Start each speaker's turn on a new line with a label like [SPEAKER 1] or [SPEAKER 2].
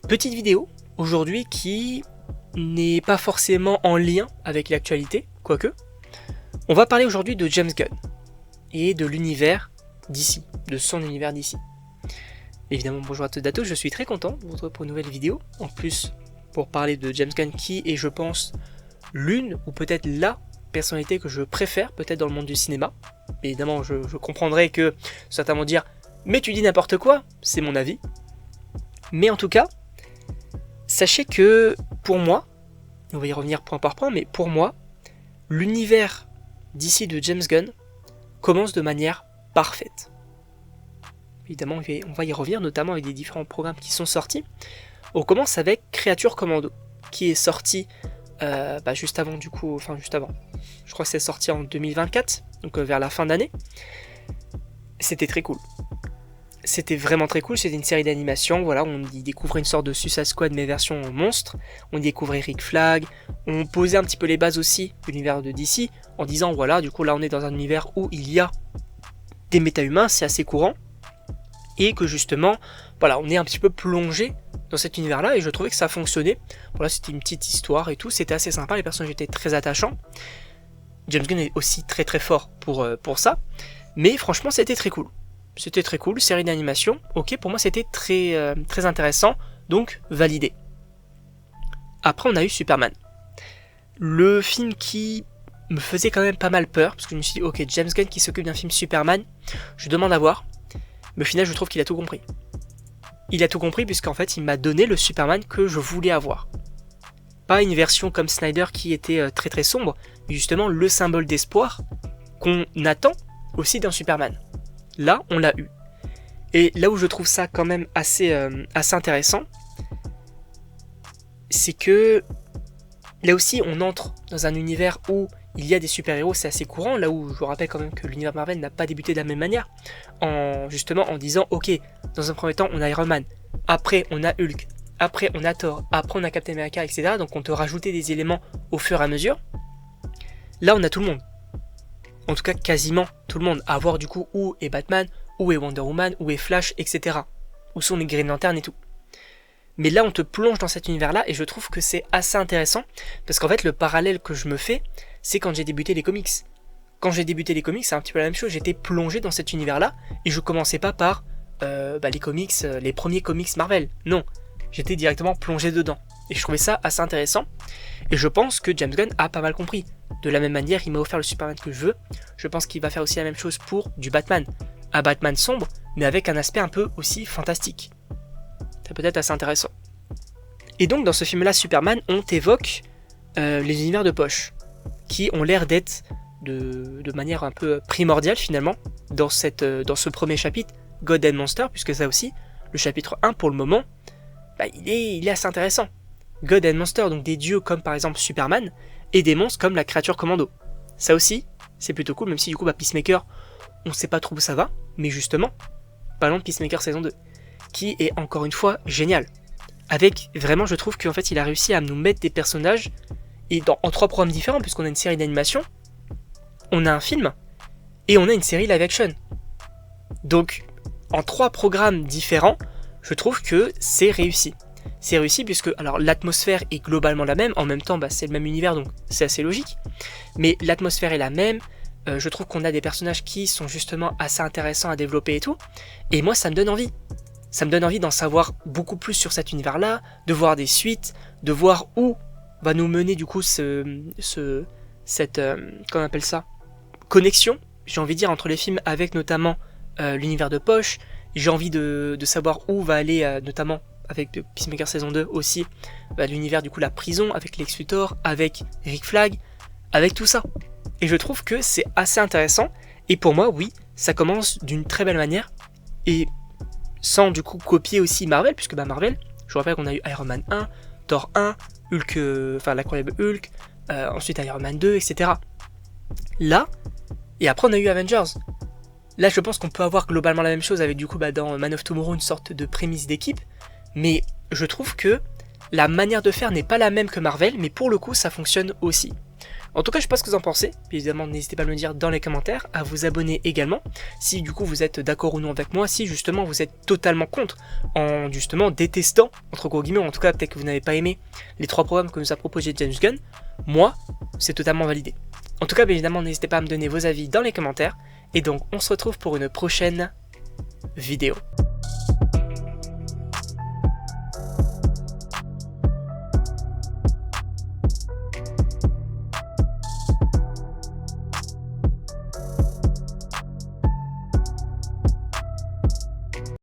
[SPEAKER 1] Petite vidéo aujourd'hui qui n'est pas forcément en lien avec l'actualité, quoique. On va parler aujourd'hui de James Gunn et de l'univers DC, de son univers DC. Évidemment, bonjour à tous datos, je suis très content de vous retrouver pour une nouvelle vidéo. En plus, pour parler de James Gunn qui est, je pense, l'une ou peut-être la personnalité que je préfère peut-être dans le monde du cinéma. Évidemment, je comprendrai que certains vont dire « Mais tu dis n'importe quoi !» C'est mon avis. Mais en tout cas, sachez que pour moi, on va y revenir point par point, mais pour moi, l'univers d'ici de James Gunn commence de manière parfaite. Évidemment, on va y revenir, notamment avec des différents programmes qui sont sortis. On commence avec Creature Commando, qui est sorti juste avant, je crois que c'est sorti en 2024, donc vers la fin d'année. C'était très cool. C'était vraiment très cool, c'était une série d'animation, voilà, on y découvrait une sorte de Suicide Squad mais version monstre, on y découvrait Rick Flag, on posait un petit peu les bases aussi de l'univers de DC, en disant voilà, du coup là on est dans un univers où il y a des méta-humains, c'est assez courant, et que justement, voilà, on est un petit peu plongé dans cet univers-là, et je trouvais que ça fonctionnait, voilà, c'était une petite histoire et tout, c'était assez sympa, les personnages étaient très attachants, James Gunn est aussi très très fort pour ça, mais franchement c'était très cool. C'était très cool, série d'animation, ok, pour moi c'était très intéressant, donc validé. Après on a eu Superman. Le film qui me faisait quand même pas mal peur, parce que je me suis dit, ok, James Gunn qui s'occupe d'un film Superman, je demande à voir, mais au final je trouve qu'il a tout compris. Il a tout compris puisqu'en fait il m'a donné le Superman que je voulais avoir. Pas une version comme Snyder qui était très très sombre, mais justement le symbole d'espoir qu'on attend aussi d'un Superman. Là, on l'a eu. Et là où je trouve ça quand même assez intéressant, c'est que là aussi, on entre dans un univers où il y a des super-héros, c'est assez courant, là où je vous rappelle quand même que l'univers Marvel n'a pas débuté de la même manière, en disant, ok, dans un premier temps, on a Iron Man, après on a Hulk, après on a Thor, après on a Captain America, etc. Donc on te rajoutait des éléments au fur et à mesure. Là, on a tout le monde. En tout cas quasiment tout le monde, à voir du coup où est Batman, où est Wonder Woman, où est Flash, etc. Où sont les Green Lantern et tout. Mais là on te plonge dans cet univers là et je trouve que c'est assez intéressant, parce qu'en fait le parallèle que je me fais, c'est quand j'ai débuté les comics. Quand j'ai débuté les comics, c'est un petit peu la même chose, j'étais plongé dans cet univers là, et je commençais pas par les comics, les premiers comics Marvel, non, j'étais directement plongé dedans. Et je trouvais ça assez intéressant, et je pense que James Gunn a pas mal compris. De la même manière, il m'a offert le Superman que je veux, je pense qu'il va faire aussi la même chose pour du Batman. Un Batman sombre, mais avec un aspect un peu aussi fantastique. C'est peut-être assez intéressant. Et donc dans ce film-là, Superman, on t'évoque les univers de poche, qui ont l'air d'être de manière un peu primordiale finalement, dans ce premier chapitre, God and Monster, puisque ça aussi, le chapitre 1 pour le moment, il est assez intéressant. God and Monster, donc des dieux comme par exemple Superman, et des monstres comme la Creature Commando. Ça aussi, c'est plutôt cool, même si du coup Peacemaker, on sait pas trop où ça va, mais justement, parlons de Peacemaker saison 2, qui est encore une fois génial. Avec, vraiment, je trouve qu'en fait il a réussi à nous mettre des personnages, et en 3 programmes différents, puisqu'on a une série d'animation, on a un film, et on a une série live action. Donc, en 3 programmes différents, je trouve que c'est réussi. C'est réussi puisque alors l'atmosphère est globalement la même, en même temps c'est le même univers donc c'est assez logique, mais l'atmosphère est la même, je trouve qu'on a des personnages qui sont justement assez intéressants à développer et tout, et moi ça me donne envie d'en savoir beaucoup plus sur cet univers là, de voir des suites, de voir où va nous mener du coup cette comment on appelle ça, connexion, j'ai envie de dire entre les films avec notamment l'univers de poche, j'ai envie de savoir où va aller notamment avec Peacemaker saison 2 aussi, l'univers du coup la prison, avec Lex Luthor, avec Rick Flag, avec tout ça. Et je trouve que c'est assez intéressant, et pour moi, oui, ça commence d'une très belle manière, et sans du coup copier aussi Marvel, puisque Marvel, je vous rappelle qu'on a eu Iron Man 1, Thor 1, Hulk, l'incroyable Hulk, ensuite Iron Man 2, etc. Là, et après on a eu Avengers. Là je pense qu'on peut avoir globalement la même chose avec du coup dans Man of Tomorrow une sorte de prémisse d'équipe, mais je trouve que la manière de faire n'est pas la même que Marvel, mais pour le coup ça fonctionne aussi. En tout cas, je sais pas ce que vous en pensez. Puis évidemment, n'hésitez pas à me le dire dans les commentaires, à vous abonner également. Si du coup vous êtes d'accord ou non avec moi, si justement vous êtes totalement contre, en justement détestant, entre gros guillemets, en tout cas peut-être que vous n'avez pas aimé les 3 programmes que nous a proposé James Gunn, moi, c'est totalement validé. En tout cas, bien évidemment, n'hésitez pas à me donner vos avis dans les commentaires. Et donc, on se retrouve pour une prochaine vidéo.